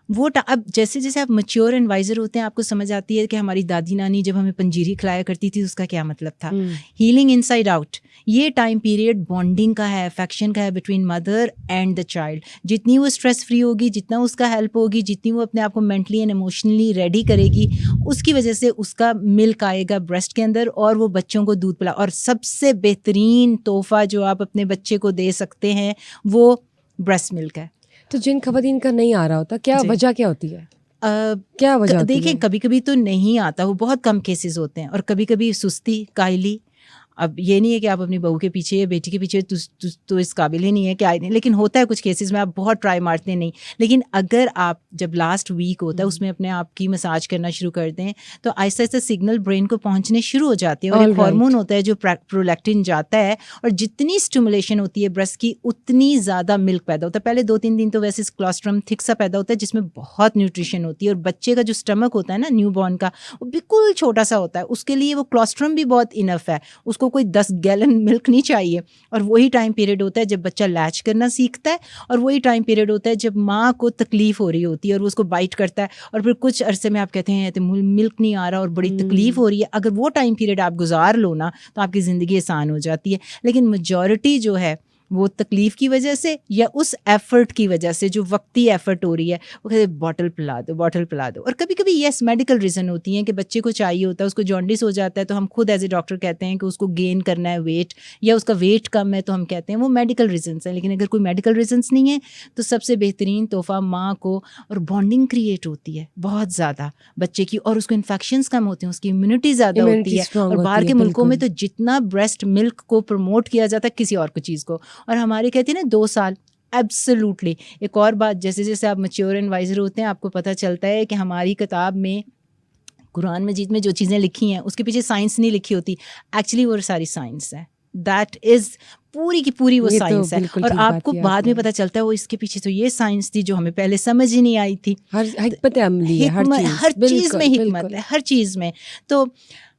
وہ اب جیسے جیسے آپ میچور اینڈ وائزر ہوتے ہیں آپ کو سمجھ آتی ہے کہ ہماری دادی نانی جب ہمیں پنجیری کھلایا کرتی تھی اس کا کیا مطلب تھا. ہیلنگ ان سائڈ آؤٹ, یہ ٹائم پیریڈ بانڈنگ کا ہے, افیکشن کا ہے between mother and the child. جتنی وہ اسٹریس فری ہوگی, جتنا اس کا ہیلپ ہوگی, جتنی وہ اپنے آپ کو مینٹلی اینڈ ایموشنلی ریڈی کرے گی, اس کی وجہ سے اس کا ملک آئے گا بریسٹ کے اندر اور وہ بچوں کو دودھ پلا. اور سب سے بہترین تحفہ جو آپ اپنے بچے کو دے سکتے ہیں وہ بریسٹ ملک ہے. تو جن خواتین کا نہیں آ رہا ہوتا, کیا وجہ کیا ہوتی ہے؟ کیا وجہ ہوتی ہے؟ دیکھیں کبھی کبھی تو نہیں آتا, وہ بہت کم کیسز ہوتے ہیں, اور کبھی کبھی سستی, کائلی. اب یہ نہیں ہے کہ آپ اپنی بہو کے پیچھے یا بیٹی کے پیچھے تو اس قابل ہی نہیں ہے کہ آئے نہیں, لیکن ہوتا ہے کچھ کیسز میں آپ بہت ٹرائی مارتے نہیں. لیکن اگر آپ جب لاسٹ ویک ہوتا ہے اس میں اپنے آپ کی مساج کرنا شروع کر دیں تو آہستہ آہستہ سگنل برین کو پہنچنے شروع ہو جاتے ہیں, اور ایک ہارمون ہوتا ہے جو پرولیکٹن جاتا ہے, اور جتنی اسٹیمولیشن ہوتی ہے برسٹ کی اتنی زیادہ ملک پیدا ہوتا ہے. پہلے 2-3 دن تو ویسے کلوسٹرم تھک سا پیدا ہوتا ہے جس میں بہت نیوٹریشن ہوتی ہے, اور بچے کا جو اسٹمک ہوتا ہے نا نیو بورن کا, وہ بالکل چھوٹا سا ہوتا ہے, اس کے لیے وہ کلوسٹرم بھی بہت انف ہے, اس کو کوئی 10 گیلن ملک نہیں چاہیے. اور وہی ٹائم پیریڈ ہوتا ہے جب بچہ لیچ کرنا سیکھتا ہے, اور وہی ٹائم پیریڈ ہوتا ہے جب ماں کو تکلیف ہو رہی ہوتی ہے اور وہ اس کو بائٹ کرتا ہے, اور پھر کچھ عرصے میں آپ کہتے ہیں ملک نہیں آ رہا اور بڑی تکلیف ہو رہی ہے. اگر وہ ٹائم پیریڈ آپ گزار لو نا تو آپ کی زندگی آسان ہو جاتی ہے. لیکن میجورٹی جو ہے وہ تکلیف کی وجہ سے یا اس ایفرٹ کی وجہ سے جو وقتی ایفرٹ ہو رہی ہے, وہ کہتے ہیں باٹل پلا دو, باٹل پلا دو. اور کبھی کبھی یس میڈیکل ریزن ہوتی ہیں کہ بچے کو چاہیے ہوتا ہے, اس کو جانڈس ہو جاتا ہے تو ہم خود ایز اے ڈاکٹر کہتے ہیں کہ اس کو گین کرنا ہے ویٹ, یا اس کا ویٹ کم ہے تو ہم کہتے ہیں وہ میڈیکل ریزنس ہیں. لیکن اگر کوئی میڈیکل ریزنس نہیں ہے تو سب سے بہترین تحفہ ماں کو, اور بانڈنگ کریٹ ہوتی ہے بہت زیادہ بچے کی, اور اس کو انفیکشنس کم ہوتے ہیں, اس کی امیونٹی زیادہ ہوتی ہے. اور باہر کے ملکوں میں تو جتنا بریسٹ ملک کو پروموٹ کیا جاتا ہے کسی اور کو چیز کو, اور ہمارے کہتے ہیں نا 2 سال ایبسلیوٹلی. ایک اور بات, جیسے جیسے آپ میچور اینڈ وائزر ہوتے ہیں آپ کو پتہ چلتا ہے کہ ہماری کتاب میں قرآن مجید میں جو چیزیں لکھی ہیں اس کے پیچھے سائنس نہیں لکھی ہوتی, ایکچولی وہ ساری سائنس ہے. دیٹ از پوری کی پوری وہ سائنس ہے, اور آپ کو بعد میں پتہ چلتا ہے وہ اس کے پیچھے تو یہ سائنس تھی جو ہمیں پہلے سمجھ ہی نہیں آئی تھی. حکمت عملی ہے ہر چیز میں, حکمت ہے ہر چیز میں. تو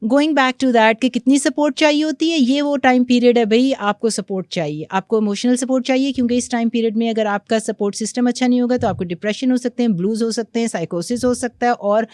گوئنگ بیک ٹو دیٹ کہ کتنی سپورٹ چاہیے ہوتی ہے, یہ وہ ٹائم پیریڈ ہے بھائی آپ کو سپورٹ چاہیے, آپ کو ایموشنل سپورٹ چاہیے, کیونکہ اس ٹائم پیریڈ میں اگر آپ کا سپورٹ سسٹم اچھا نہیں ہوگا تو آپ کو ڈپریشن ہو سکتے ہیں, بلوز ہو سکتے ہیں, سائیکوسس ہو سکتا ہے, اور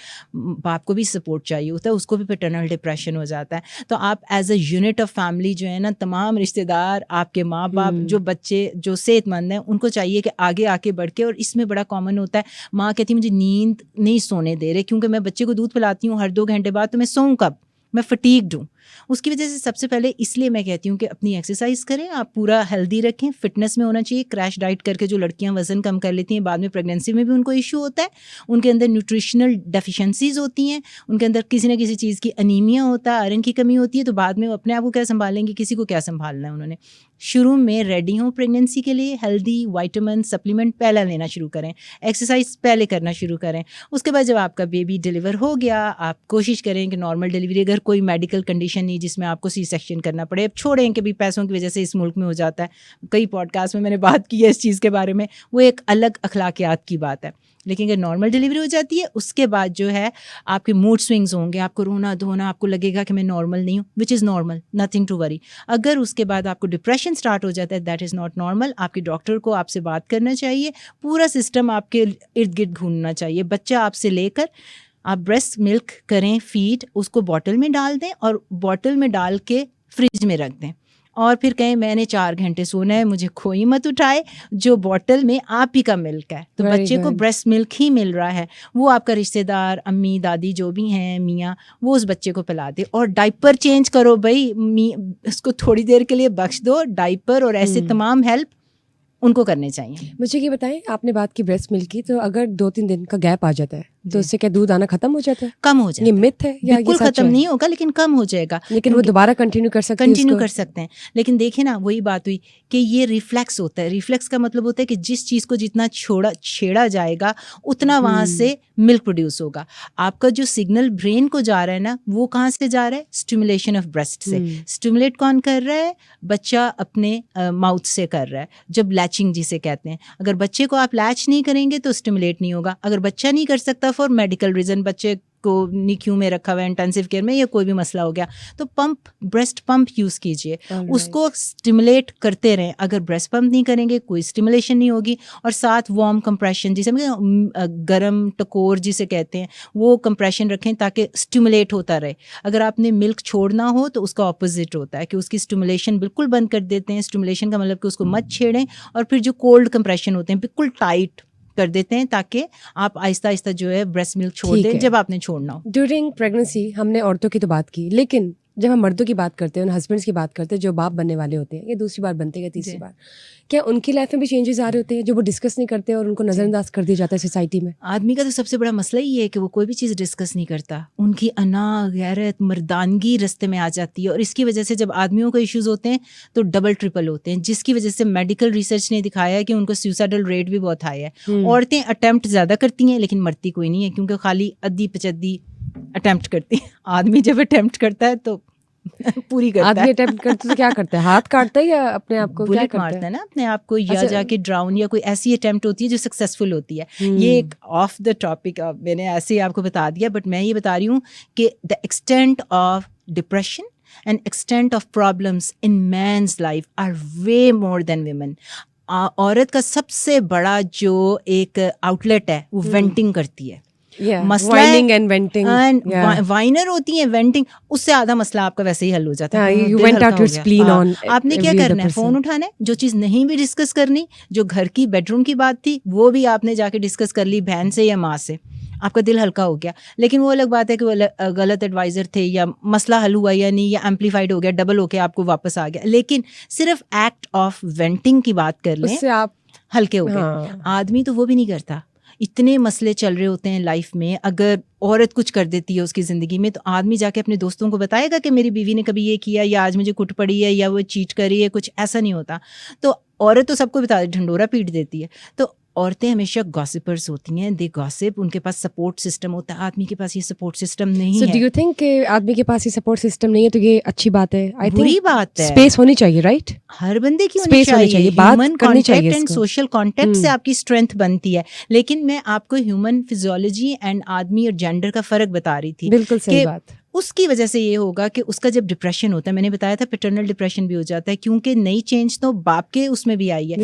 باپ کو بھی سپورٹ چاہیے ہوتا ہے, اس کو بھی پیٹرنل ڈپریشن ہو جاتا ہے. تو آپ as a unit of family جو ہے نا, تمام رشتے دار, آپ کے ماں باپ, جو بچے جو صحت مند ہیں, ان کو چاہیے کہ آگے آ کے بڑھ کے. اور اس میں بڑا کامن ہوتا ہے, ماں کہتی ہے مجھے نیند نہیں سونے دے رہے کیونکہ میں بچے کو دودھ پلاتی ہوں ہر 2 گھنٹے بعد, تو میں سوؤں کب, میں فٹیگڈ ہوں. اس کی وجہ سے سب سے پہلے اس لیے میں کہتی ہوں کہ اپنی ایکسرسائز کریں, آپ پورا ہیلدی رکھیں, فٹنس میں ہونا چاہیے. کریش ڈائٹ کر کے جو لڑکیاں وزن کم کر لیتی ہیں بعد میں پریگنینسی میں بھی ان کو ایشو ہوتا ہے, ان کے اندر نیوٹریشنل ڈیفیشنسیز ہوتی ہیں, ان کے اندر کسی نہ کسی چیز کی انیمیا ہوتا ہے, آئرن کی کمی ہوتی ہے, تو بعد میں وہ اپنے آپ کو کیا سنبھالیں گے, کسی کو کیا سنبھالنا ہے. انہوں نے شروع میں ریڈی ہوں پریگنینسی کے لیے, ہیلدی وائٹامن سپلیمنٹ پہلے لینا شروع کریں, ایکسرسائز پہلے کرنا شروع کریں. اس کے بعد جب آپ کا بیبی ڈیلیور ہو گیا, آپ کوشش کریں کہ نارمل ڈیلیوری, اگر کوئی میڈیکل کنڈیشن نہیں جس میں آپ کو سی سیکشن کرنا پڑے. اب چھوڑیں کہ بھی پیسوں کی وجہ سے اس ملک میں ہو جاتا ہے, کئی پوڈ کاسٹ میں نے بات کی ہے اس چیز کے بارے میں, وہ ایک الگ اخلاقیات کی بات ہے. لیکن اگر نارمل ڈیلیوری ہو جاتی ہے اس کے بعد جو ہے آپ کے موڈ سوئنگز ہوں گے, آپ کو رونا دھونا, آپ کو لگے گا کہ میں نارمل نہیں ہوں, which is normal, nothing to worry. اگر اس کے بعد آپ کو ڈپریشن اسٹارٹ ہو جاتا ہے, دیٹ از ناٹ نارمل. آپ کے ڈاکٹر کو آپ سے بات کرنا چاہیے, پورا سسٹم آپ کے ارد گرد گھومنا چاہیے. بچہ آپ سے لے کر آپ بریسٹ ملک کریں فیڈ, اس کو بوٹل میں ڈال دیں, اور بوٹل میں ڈال کے فریج میں رکھ دیں, اور پھر کہیں میں نے 4 گھنٹے سونا ہے, مجھے کوئی مت اٹھائے. جو بوٹل میں آپ ہی کا ملک ہے تو بچے کو بریسٹ ملک ہی مل رہا ہے, وہ آپ کا رشتہ دار, امی دادی جو بھی ہیں, میاں, وہ اس بچے کو پلا دے. اور ڈائپر چینج کرو بھائی, اس کو تھوڑی دیر کے لیے بخش دو, ڈائپر اور ایسے تمام ہیلپ ان کو کرنے چاہیے. مجھے یہ بتائیں, آپ نے بات کی بریسٹ ملک کی, تو اگر 2-3 دن کا گیپ آ جاتا ہے تو اس سے کیا دودھ آنا ختم ہو جاتا ہے؟ کم ہو جاتا ہے. یہ مت ہے یا بالکل ختم نہیں ہوگا لیکن کم ہو جائے گا. لیکن وہ دوبارہ کنٹینیو کر سکتے ہیں. لیکن دیکھیں نا, وہی بات ہوئی کہ یہ ریفلیکس ہوتا ہے. ریفلیکس کا مطلب ہوتا ہے کہ جس چیز کو جتنا چھیڑا جائے گا اتنا وہاں سے ملک پروڈیوس ہوگا. آپ کا جو سگنل برین کو جا رہا ہے نا, وہ کہاں سے جا رہا ہے, اسٹیمولیشن آف بریسٹ سے. اسٹیمولیٹ کون کر رہا ہے, بچہ اپنے ماؤتھ سے کر رہا ہے, جب لیچنگ جسے کہتے ہیں. اگر بچے کو آپ لیچ نہیں کریں گے تو اسٹیمولیٹ نہیں ہوگا. اگر بچہ نہیں کر سکتا فار میڈیکل ریزن, بچے کو NICU میں رکھا ہوا ہے, انٹینسیو کیئر میں, یا کوئی بھی مسئلہ ہو گیا, تو بریسٹ پمپ یوز کیجیے, اس کو اسٹیمولیٹ کرتے رہیں. اگر بریسٹ پمپ نہیں کریں گے کوئی اسٹیمولیشن نہیں ہوگی. اور ساتھ وارم کمپریشن, جسے گرم ٹکور جسے کہتے ہیں, وہ کمپریشن رکھیں تاکہ اسٹیمولیٹ ہوتا رہے. اگر آپ نے ملک چھوڑنا ہو تو اس کا اپوزٹ ہوتا ہے کہ اس کی اسٹیمولیشن بالکل بند کر دیتے ہیں. اسٹیمولیشن کا مطلب کہ اس کو مت چھیڑیں, اور پھر جو کولڈ کمپریشن ہوتے ہیں بالکل ٹائٹ کر دیتے ہیں تاکہ آپ آہستہ آہستہ جو ہے بریسٹ ملک چھوڑ دیں جب آپ نے چھوڑنا ہو. ڈیورنگ پریگننسی ہم نے عورتوں کی تو بات کی, لیکن جب ہم مردوں کی بات کرتے ہیں, ان ہسبینڈس کی بات کرتے ہیں جو باپ بننے والے ہوتے ہیں, یا دوسری بار بنتے ہیں یا تیسری بار, کیا ان کی لائف میں بھی چینجز آ رہے ہوتے ہیں جو وہ ڈسکس نہیں کرتے اور ان کو نظر انداز کر دیا جاتا ہے سوسائٹی میں؟ آدمی کا تو سب سے بڑا مسئلہ یہ ہے کہ وہ کوئی بھی چیز ڈسکس نہیں کرتا. ان کی انا, غیرت, مردانگی رستے میں آ جاتی ہے, اور اس کی وجہ سے جب آدمیوں کو ایشوز ہوتے ہیں تو ڈبل ٹرپل ہوتے ہیں, جس کی وجہ سے میڈیکل ریسرچ نے دکھایا ہے کہ ان کو سیوسائڈل ریٹ بھی بہت ہائی ہے. عورتیں اٹیمپٹ زیادہ کرتی ہیں لیکن مرتی کوئی نہیں ہے, کیونکہ خالی ادھی پچدی اٹیمپٹ کرتی ہیں. آدمی جب اٹیمپٹ کرتا ہے تو پوری کرتا ہے. آدمی اٹیمپٹ کرتے تو کیا کرتا ہے, ہاتھ کاٹتا ہے یا اپنے آپ کو بلٹ مارتا ہے نا اپنے آپ کو, یا جا کے ڈراؤن, یا کوئی ایسی اٹیمپٹ ہوتی ہے جو سکسیزفل ہوتی ہے. یہ ایک آف دا ٹاپک میں نے ایسے ہی آپ کو بتا دیا, بٹ میں یہ بتا رہی ہوں کہ the extent of depression and extent of problems in men's life are way more than women. عورت کا سب سے بڑا جو ایک آؤٹ لیٹ ہے وہ وینٹنگ کرتی ہے. وائنر ہوتی ہیں, وینٹنگ, اس سے آدھا مسئلہ آپ کا ویسے ہی حل ہو جاتا ہے. آپ نے کیا کرنا ہے, فون اٹھانا ہے, جو چیز نہیں بھی ڈسکس کرنی, جو گھر کی بیڈ روم کی بات تھی وہ بھی آپ نے جا کے ڈسکس کر لی بہن سے یا ماں سے, آپ کا دل ہلکا ہو گیا. لیکن وہ الگ بات ہے کہ وہ غلط ایڈوائزر تھے, یا مسئلہ حل ہوا یا نہیں, یا ایمپلیفائڈ ہو گیا, ڈبل ہو کے آپ کو واپس آ گیا. لیکن صرف ایکٹ آف وینٹنگ کی بات کر لیں, آپ ہلکے ہو گئے. آدمی تو وہ بھی نہیں کرتا. اتنے مسئلے چل رہے ہوتے ہیں لائف میں, اگر عورت کچھ کر دیتی ہے اس کی زندگی میں تو آدمی جا کے اپنے دوستوں کو بتائے گا کہ میری بیوی نے کبھی یہ کیا, یا آج مجھے کٹ پڑی ہے, یا وہ چیٹ کری ہے, کچھ ایسا نہیں ہوتا. تو عورت تو سب کو بتا ڈھنڈورا پیٹ دیتی ہے. تو عورتیں ہمیشہ گاسپرز ہوتی ہیں, دے گاسپ, ان کے پاس سپورٹ سسٹم ہوتا ہے. آدمی کے پاس یہ سپورٹ سسٹم نہیں ہے. So do you think کہ آدمی کے پاس یہ سپورٹ سسٹم نہیں ہے تو یہ اچھی بات ہے؟ بری بات ہے. اسپیس ہونی چاہیے, رائٹ؟ ہر بندے کی ہونی چاہیے. Human contact and social contact سے آپ کی اسٹرینتھ بنتی ہے. لیکن میں آپ کو ہیومن فزیولوجی اینڈ آدمی اور جینڈر کا فرق بتا رہی تھی. بالکل صحیح بات. اس کی وجہ سے یہ ہوگا کہ اس کا جب ڈپریشن ہوتا ہے, میں نے بتایا تھا پیٹرنل ڈپریشن بھی ہو جاتا ہے, کیونکہ نئی چینج تو باپ کے اس میں بھی آئی ہے.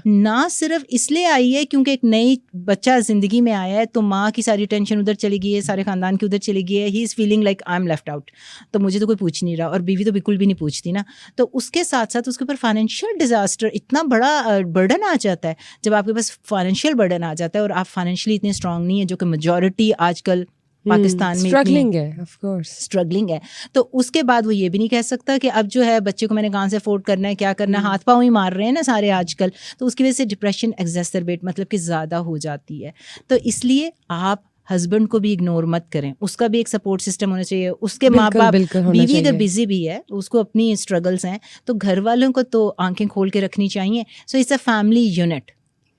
نہ صرف اس لیے آئی ہے کیونکہ ایک نئی بچہ زندگی میں آیا ہے, تو ماں کی ساری ٹینشن ادھر چلی گئی ہے, سارے خاندان کی ادھر چلی گئی ہے. He is feeling like I am left out, تو مجھے تو کوئی پوچھ نہیں رہا, اور بیوی تو بالکل بھی نہیں پوچھتی نا. تو اس کے ساتھ ساتھ اس کے اوپر فائنینشیل ڈیزاسٹر, اتنا بڑا برڈن آ جاتا ہے. جب آپ کے پاس فائنینشیل برڈن آ جاتا ہے اور آپ فائنینشیلی اتنے اسٹرانگ نہیں ہیں, جو کہ میجورٹی آج کل پاکستان میں اسٹرگلنگ ہے, تو اس کے بعد وہ یہ بھی نہیں کہہ سکتا کہ اب جو ہے بچے کو میں نے کہاں سے افورڈ کرنا ہے, کیا کرنا ہے. ہاتھ پاؤں ہی مار رہے ہیں نا سارے آج کل. تو اس کی وجہ سے ڈپریشن ایگزیسربیٹ, مطلب کہ زیادہ ہو جاتی ہے. تو اس لیے آپ ہسبینڈ کو بھی اگنور مت کریں, اس کا بھی ایک سپورٹ سسٹم ہونا چاہیے. اس کے ماں باپ, بیوی اگر بزی بھی ہے, اس کو اپنی اسٹرگلس ہیں, تو گھر والوں کو تو آنکھیں کھول کے رکھنی چاہیے. So it's a family unit,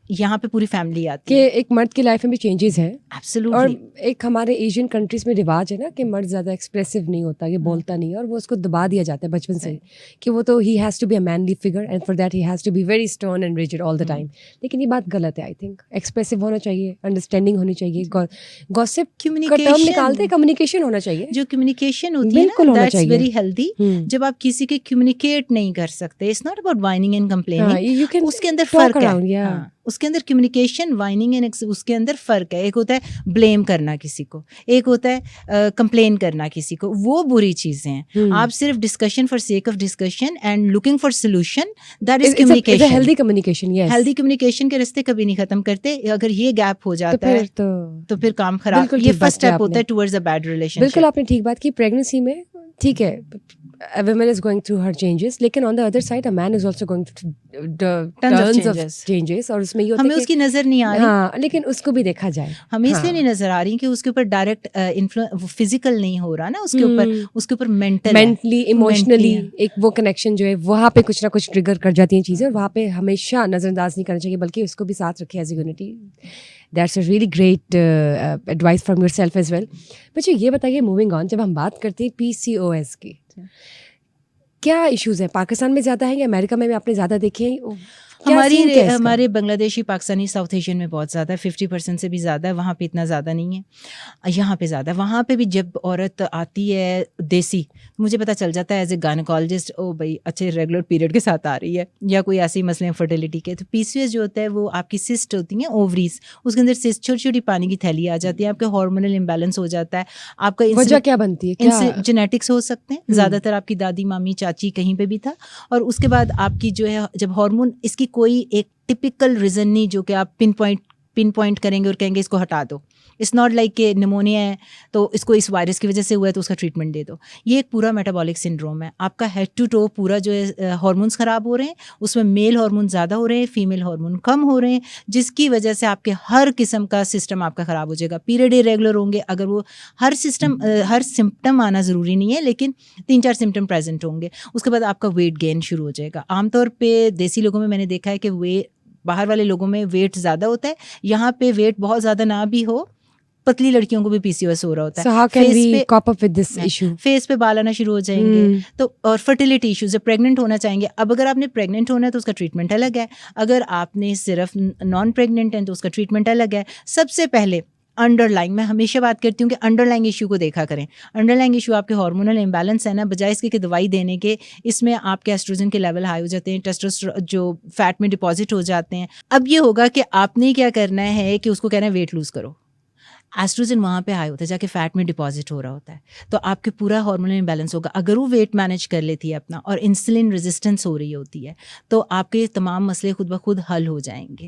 یہاں پہ پوری فیملی آتی ہے. کہ ایک مرد کی لائف میں بھی چینجز ہیں. ایبسلیوٹلی. اور ایک ہمارے ایشین کنٹریز میں رواج ہے نا کہ مرد زیادہ ایکسپریسو نہیں ہوتا, یہ بولتا نہیں ہے, اور وہ اس کو دبا دیا جاتا ہے بچپن سے کہ وہ تو he has to be a manly figure and for that he has to be very stern and rigid all the time. لیکن یہ بات غلط ہے. آئی تھنک ایکسپریسو ہونا چاہیے, انڈرسٹینڈنگ ہونی چاہیے. گوسپ کا ٹرم نکالتے کمیونیکیشن ہونا چاہیے. جو کمیونیکیشن ہوتی ہے نا, دیٹس ویری ہیلدی. جب آپ کسی کے کمیونیکیٹ نہیں کر سکتے, it's not about whining and complaining, اس کے اندر فرق ہے. اس کے اندر کمیونیکیشن, وائننگ اینڈ اس کے اندر فرق ہے. ایک ہوتا ہے بلیم کرنا کسی کو, ایک ہوتا ہے کمپلین کرنا کسی کو. وہ بری چیزیں ہیں. آپ صرف discussion for sake of discussion and looking for solution, that is communication. Healthy communication, healthy communication کے راستے کبھی نہیں ختم کرتے. اگر یہ گیپ ہو جاتا ہے تو پھر کام خراب. یہ فرسٹ اسٹیپ ہوتا ہے ٹورڈز اے بیڈ ریلیشن. بالکل آپ نے ٹھیک بات کی. پریگننسی میں ٹھیک ہے, a woman is going through her changes, لیکن on the other side a man is also going through tons of changes, اور اس میں یہ ہوتا ہے ہمیں اس کی نظر نہیں آ رہی. ہاں, لیکن اس کو بھی دیکھا جائے. ہمیں اس لیے نہیں نظر آ رہی کہ اس کے اوپر ڈائریکٹ فزیکل نہیں ہو رہا نا, اس کے اوپر مینٹلی ایموشنلی ایک وہ کنیکشن جو ہے وہاں پہ کچھ نہ کچھ ٹریگر کر جاتی ہیں چیزیں, اور وہاں پہ ہمیشہ نظر انداز نہیں کرنا چاہیے بلکہ اس کو بھی ساتھ رکھے as a unity. That's a really great advice from yourself as well. مجھے یہ بتائیے, موونگ آن, جب ہم بات کرتے ہیں PCOS کی, کیا ایشوز ہیں؟ پاکستان میں زیادہ ہیں یا امریکہ میں آپ نے زیادہ دیکھے ہیں؟ ہمارے بنگلہ دیشی پاکستانی ساؤتھ ایشین میں بہت زیادہ ہے, 50% سے بھی زیادہ ہے. وہاں پہ اتنا زیادہ نہیں ہے, یہاں پہ زیادہ ہے. وہاں پہ بھی جب عورت آتی ہے دیسی, مجھے پتہ چل جاتا ہے ایز اے گائنیکالوجسٹ, او بھائی اچھے ریگولر پیریڈ کے ساتھ آ رہی ہے, یا کوئی ایسے مسئلے ہیں فرٹیلیٹی کے. تو پی سی او ایس جو ہوتا ہے وہ آپ کی سسٹ ہوتی ہیں اووریز, اس کے اندر سسٹ چھوٹی چھوٹی پانی کی تھیلی آ جاتی ہے, آپ کا ہارمونل امبیلنس ہو جاتا ہے. آپ کا وجہ کیا بنتی ہے؟ جینیٹکس ہو سکتے ہیں, زیادہ تر آپ کی دادی مامی چاچی کہیں پہ بھی تھا. اور اس کے بعد آپ کی جو ہے جب ہارمون, اس کی کوئی ایک ٹپیکل ریزن نہیں جو کہ آپ پن پوائنٹ کریں گے اور کہیں گے اس کو ہٹا دو. اٹس ناٹ لائک کہ نمونیا ہے تو اس کو اس وائرس کی وجہ سے ہوا ہے تو اس کا ٹریٹمنٹ دے دو. یہ ایک پورا میٹابولک سنڈروم ہے, آپ کا ہیڈ ٹو ٹو پورا جو ہے ہارمونس خراب ہو رہے ہیں, اس میں میل ہارمون زیادہ ہو رہے ہیں, فیمیل ہارمون کم ہو رہے ہیں, جس کی وجہ سے آپ کے ہر قسم کا سسٹم آپ کا خراب ہو جائے گا. پیریڈ ریگولر ہوں گے, اگر وہ ہر سمپٹم آنا ضروری نہیں ہے لیکن 3-4 سمپٹم پریزنٹ ہوں گے. اس کے بعد آپ کا ویٹ گین شروع ہو جائے گا. عام طور پہ دیسی لوگوں میں نے دیکھا ہے کہ باہر والے لوگوں میں ویٹ زیادہ ہوتا ہے, یہاں پہ ویٹ بہت زیادہ نہ بھی ہو, پتلی لڑکیوں کو بھی پی سی او ایس ہو رہا ہوتا ہے. فیس پہ بال آنا شروع ہو جائیں گے. تو اور فرٹیلیٹی ایشوز, جب پریگننٹ ہونا چاہیں گے, اب اگر آپ نے پریگننٹ ہونا ہے تو اس کا ٹریٹمنٹ الگ ہے, اگر آپ نے صرف نان پریگننٹ ہیں تو اس کا ٹریٹمنٹ الگ ہے. سب سے پہلے انڈر لائن, میں ہمیشہ بات کرتی ہوں کہ انڈر لائن ایشو کو دیکھا کریں. انڈر لائن ایشو آپ کے ہارمونل امبیلنس ہے نا, بجائے اس کے کہ دوائی دینے کے, اس میں آپ کے ایسٹروجن کے لیول ہائی ہو جاتے ہیں, ٹیسٹوسٹرون جو فیٹ میں ڈپازٹ ہو جاتے ہیں. اب یہ ہوگا کہ آپ نے کیا کرنا ہے کہ اس کو کہنا ہے ویٹ لوز کرو. ایسٹروجن وہاں پہ ہائی ہوتا ہے, جا کے فیٹ میں ڈپازٹ ہو رہا ہوتا ہے, تو آپ کے پورا ہارمونل امبیلنس ہوگا. اگر وہ ویٹ مینیج کر لیتی ہے اپنا اور انسولین ریزسٹنس ہو رہی ہوتی ہے تو آپ کے تمام مسئلے خود بخود حل ہو جائیں گے.